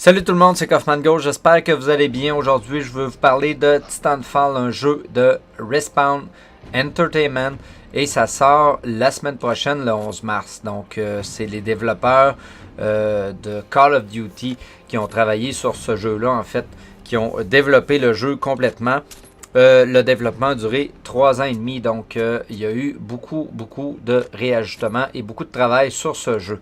Salut tout le monde, c'est Kaufman Go, j'espère que vous allez bien. Aujourd'hui, je veux vous parler de Titanfall, un jeu de Respawn Entertainment et ça sort la semaine prochaine, le 11 mars. Donc, c'est les développeurs de Call of Duty qui ont travaillé sur ce jeu-là, en fait, qui ont développé le jeu complètement. Le développement a duré 3 ans et demi, donc il y a eu beaucoup de réajustements et beaucoup de travail sur ce jeu.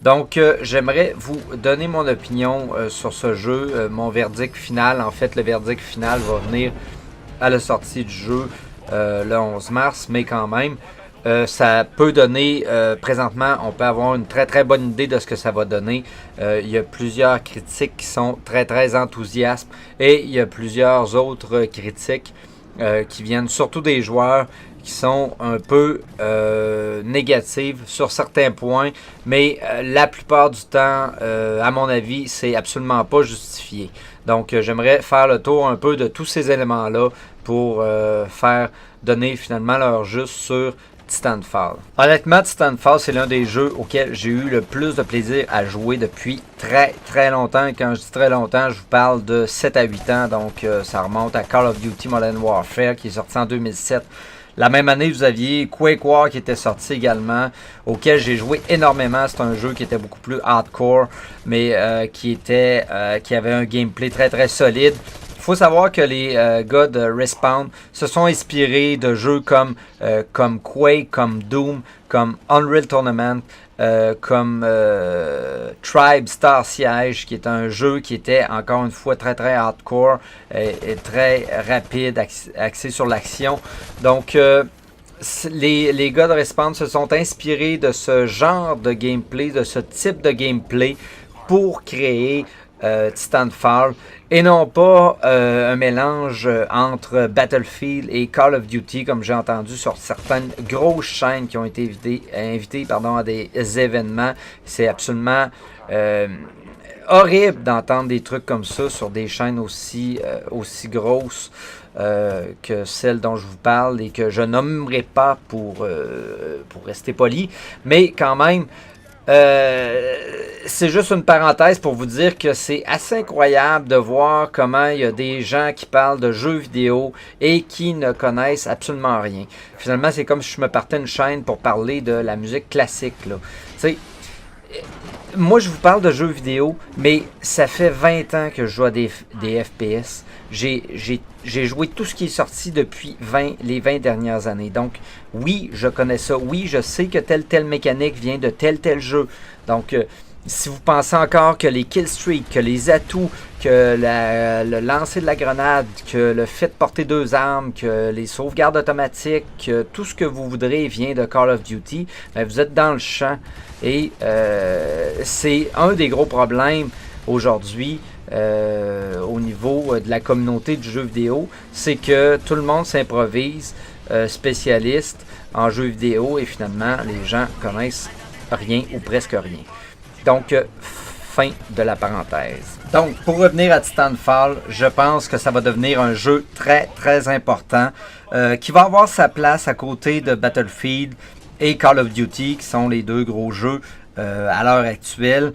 Donc, j'aimerais vous donner mon opinion sur ce jeu, mon verdict final. En fait, le verdict final va venir à la sortie du jeu le 11 mars, mais quand même, ça peut donner, présentement, on peut avoir une très bonne idée de ce que ça va donner. Il y a plusieurs critiques qui sont très enthousiastes et il y a plusieurs autres critiques qui viennent surtout des joueurs qui sont un peu négatives sur certains points, mais la plupart du temps, à mon avis, c'est absolument pas justifié. Donc, j'aimerais faire le tour un peu de tous ces éléments-là pour faire donner finalement leur juste sur Titanfall. Honnêtement, Titanfall, c'est l'un des jeux auxquels j'ai eu le plus de plaisir à jouer depuis très longtemps. Et quand je dis très longtemps, je vous parle de 7 à 8 ans. Donc, ça remonte à Call of Duty Modern Warfare qui est sorti en 2007. La même année, vous aviez Quake War qui était sorti également, auquel j'ai joué énormément. C'est un jeu qui était beaucoup plus hardcore, mais qui avait un gameplay très solide. Il faut savoir que les gars de Respawn se sont inspirés de jeux comme Quake, comme Doom, comme Unreal Tournament, comme Tribe Star Siege, qui est un jeu qui était encore une fois très hardcore et très rapide, axé sur l'action. Donc, les gars de Respawn se sont inspirés de ce genre de gameplay, de ce type de gameplay pour créer Titanfall et non pas un mélange entre Battlefield et Call of Duty comme j'ai entendu sur certaines grosses chaînes qui ont été invitées à des événements. C'est absolument horrible d'entendre des trucs comme ça sur des chaînes aussi grosses que celle dont je vous parle et que je nommerai pas pour rester poli, mais quand même c'est juste une parenthèse pour vous dire que c'est assez incroyable de voir comment il y a des gens qui parlent de jeux vidéo et qui ne connaissent absolument rien. Finalement, c'est comme si je me partais une chaîne pour parler de la musique classique, là. Tu sais, moi, je vous parle de jeux vidéo, mais ça fait 20 ans que je joue à des FPS. J'ai joué tout ce qui est sorti depuis les 20 dernières années. Donc, oui, je connais ça. Oui, je sais que telle mécanique vient de tel jeu. Donc, si vous pensez encore que les killstreaks, que les atouts, que le lancer de la grenade, que le fait de porter 2 armes, que les sauvegardes automatiques, que tout ce que vous voudrez vient de Call of Duty, ben vous êtes dans le champ. Et c'est un des gros problèmes aujourd'hui au niveau de la communauté du jeu vidéo, c'est que tout le monde s'improvise spécialiste en jeu vidéo et finalement les gens connaissent rien ou presque rien. Donc, fin de la parenthèse. Donc, pour revenir à Titanfall, je pense que ça va devenir un jeu très important qui va avoir sa place à côté de Battlefield et Call of Duty, qui sont les deux gros jeux à l'heure actuelle.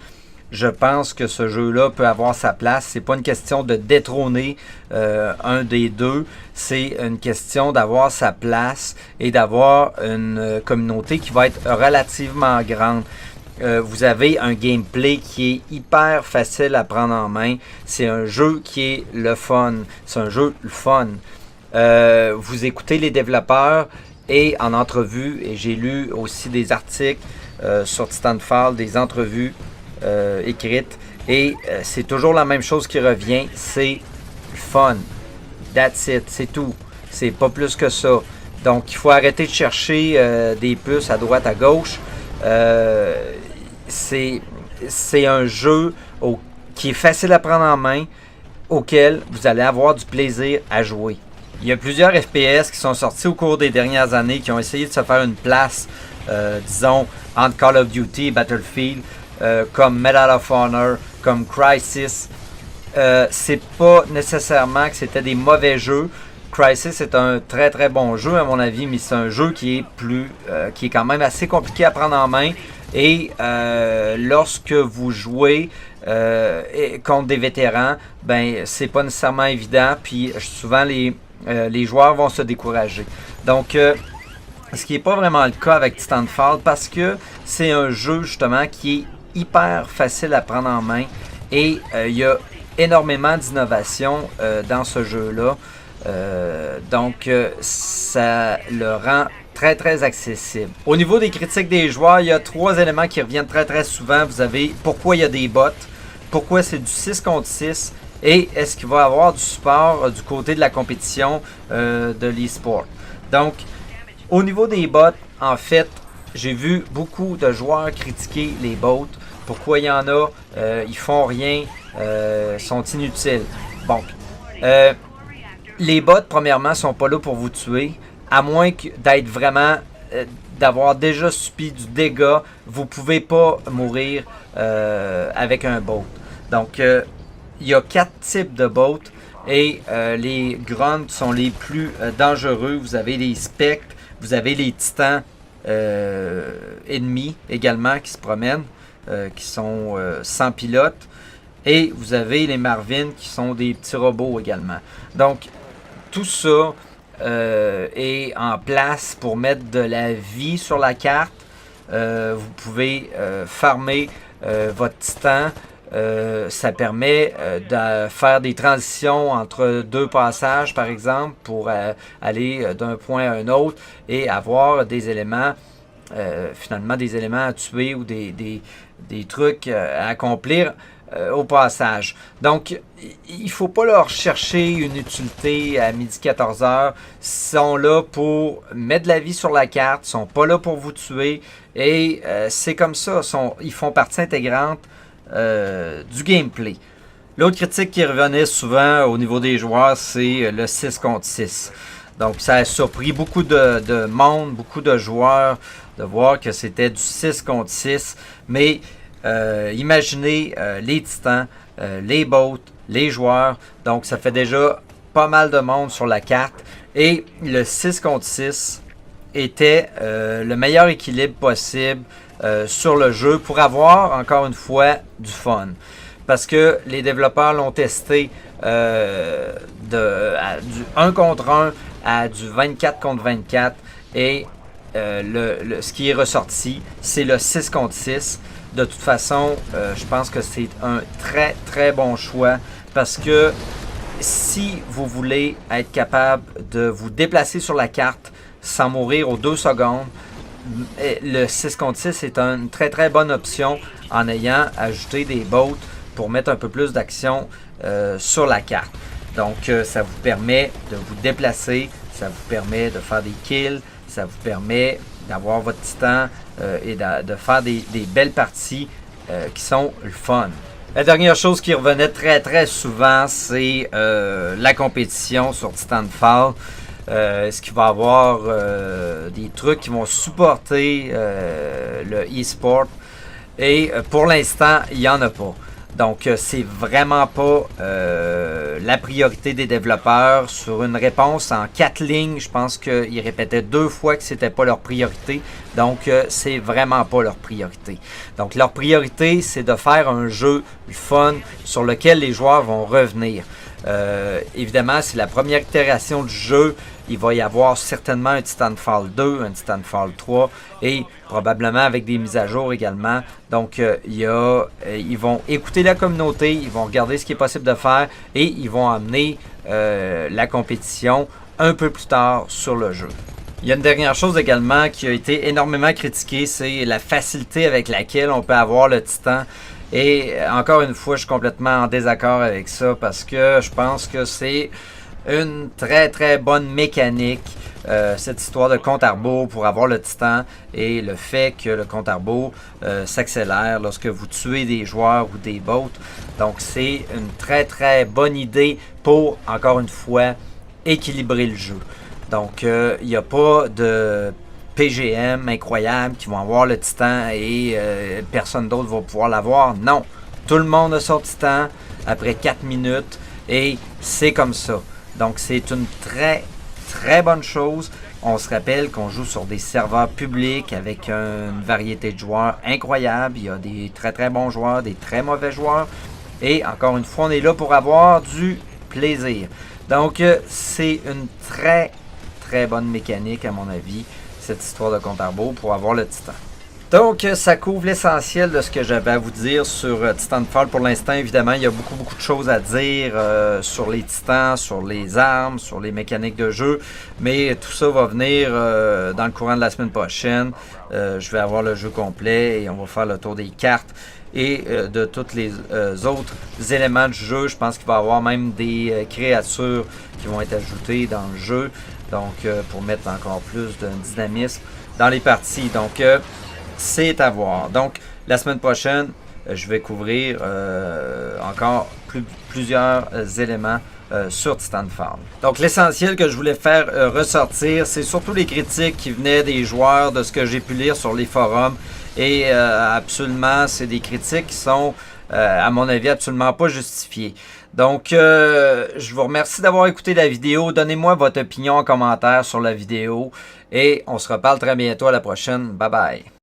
Je pense que ce jeu-là peut avoir sa place. C'est pas une question de détrôner un des deux. C'est une question d'avoir sa place et d'avoir une communauté qui va être relativement grande. Vous avez un gameplay qui est hyper facile à prendre en main. C'est un jeu qui est le fun. C'est un jeu le fun. Vous écoutez les développeurs et en entrevue, et j'ai lu aussi des articles sur Titanfall, des entrevues écrites, et c'est toujours la même chose qui revient, c'est le fun. That's it, c'est tout. C'est pas plus que ça. Donc, il faut arrêter de chercher des puces à droite, à gauche. C'est un jeu qui est facile à prendre en main, auquel vous allez avoir du plaisir à jouer. Il y a plusieurs FPS qui sont sortis au cours des dernières années qui ont essayé de se faire une place, disons, entre Call of Duty et Battlefield, comme Medal of Honor, comme Crysis. C'est pas nécessairement que c'était des mauvais jeux. Crysis est un très bon jeu à mon avis, mais c'est un jeu qui est qui est quand même assez compliqué à prendre en main Et lorsque vous jouez contre des vétérans, ben c'est pas nécessairement évident. Puis souvent les joueurs vont se décourager. Donc ce qui n'est pas vraiment le cas avec Titanfall parce que c'est un jeu justement qui est hyper facile à prendre en main et il y a énormément d'innovation dans ce jeu-là. Donc ça le rend très très accessible. Au niveau des critiques des joueurs, il y a 3 éléments qui reviennent très très souvent. Vous avez pourquoi il y a des bots, pourquoi c'est du 6 contre 6 et est-ce qu'il va y avoir du support du côté de la compétition de l'e-sport. Donc au niveau des bots, en fait, j'ai vu beaucoup de joueurs critiquer les bots. Pourquoi il y en a, ils font rien, sont inutiles. Bon, les bots, premièrement, sont pas là pour vous tuer, à moins d'être vraiment, d'avoir déjà subi du dégât. Vous pouvez pas mourir avec un bot. Donc, il y a 4 types de bots et les grunts sont les plus dangereux. Vous avez les spectres. Vous avez les titans ennemis également qui se promènent, qui sont sans pilote. Et vous avez les Marvin qui sont des petits robots également. Donc, tout ça est en place pour mettre de la vie sur la carte. Vous pouvez farmer votre titan. Ça permet de faire des transitions entre 2 passages, par exemple, pour aller d'un point à un autre et avoir des éléments, finalement des éléments à tuer ou des trucs à accomplir au passage. Donc, il ne faut pas leur chercher une utilité à midi 14h. Ils sont là pour mettre de la vie sur la carte, ils ne sont pas là pour vous tuer et c'est comme ça, ils font partie intégrante du gameplay. L'autre critique qui revenait souvent au niveau des joueurs, c'est le 6 contre 6. Donc ça a surpris beaucoup de monde, beaucoup de joueurs de voir que c'était du 6 contre 6. Mais imaginez les titans, les bots, les joueurs. Donc ça fait déjà pas mal de monde sur la carte. Et le 6 contre 6 était le meilleur équilibre possible sur le jeu pour avoir, encore une fois, du fun. Parce que les développeurs l'ont testé du 1 contre 1 à du 24 contre 24 et ce qui est ressorti, c'est le 6 contre 6. De toute façon, je pense que c'est un très très bon choix parce que si vous voulez être capable de vous déplacer sur la carte sans mourir aux 2 secondes, le 6 contre 6 est une très très bonne option en ayant ajouté des bots pour mettre un peu plus d'action sur la carte. Donc ça vous permet de vous déplacer, ça vous permet de faire des kills, ça vous permet d'avoir votre titan et de faire des belles parties qui sont le fun. La dernière chose qui revenait très très souvent, c'est la compétition sur Titanfall. Est-ce qu'il va y avoir des trucs qui vont supporter le e-sport? Et pour l'instant, il n'y en a pas. Donc, c'est vraiment pas la priorité des développeurs. Sur une réponse en 4 lignes, je pense qu'ils répétaient 2 fois que c'était pas leur priorité. Donc, c'est vraiment pas leur priorité. Donc, leur priorité, c'est de faire un jeu fun sur lequel les joueurs vont revenir. Évidemment, c'est la première itération du jeu. Il va y avoir certainement un Titanfall 2, un Titanfall 3 et probablement avec des mises à jour également. Donc, ils vont écouter la communauté, ils vont regarder ce qui est possible de faire et ils vont amener la compétition un peu plus tard sur le jeu. Il y a une dernière chose également qui a été énormément critiquée, c'est la facilité avec laquelle on peut avoir le Titan. Et encore une fois, je suis complètement en désaccord avec ça parce que je pense que c'est une très très bonne mécanique, cette histoire de compte à rebours pour avoir le titan et le fait que le compte à rebours s'accélère lorsque vous tuez des joueurs ou des bots. Donc c'est une très très bonne idée pour, encore une fois, équilibrer le jeu. Donc il n'y a pas de PGM incroyables qui vont avoir le titan et personne d'autre va pouvoir l'avoir. Non, tout le monde a son titan après 4 minutes et c'est comme ça. Donc c'est une très très bonne chose. On se rappelle qu'on joue sur des serveurs publics avec une variété de joueurs incroyable. Il y a des très très bons joueurs, des très mauvais joueurs. Et encore une fois, on est là pour avoir du plaisir. Donc, c'est une très très bonne mécanique à mon avis, cette histoire de compte à rebours pour avoir le Titan. Donc, ça couvre l'essentiel de ce que j'avais à vous dire sur Titanfall. Pour l'instant, évidemment, il y a beaucoup de choses à dire sur les titans, sur les armes, sur les mécaniques de jeu. Mais tout ça va venir dans le courant de la semaine prochaine. Je vais avoir le jeu complet et on va faire le tour des cartes et de tous les autres éléments du jeu. Je pense qu'il va y avoir même des créatures qui vont être ajoutées dans le jeu. Donc, pour mettre encore plus de dynamisme dans les parties. Donc, c'est à voir. Donc, la semaine prochaine, je vais couvrir encore plusieurs éléments sur Titanfall. Donc, l'essentiel que je voulais faire ressortir, c'est surtout les critiques qui venaient des joueurs, de ce que j'ai pu lire sur les forums. Et absolument, c'est des critiques qui sont, à mon avis, absolument pas justifiées. Donc, je vous remercie d'avoir écouté la vidéo. Donnez-moi votre opinion en commentaire sur la vidéo. Et on se reparle très bientôt à la prochaine. Bye bye.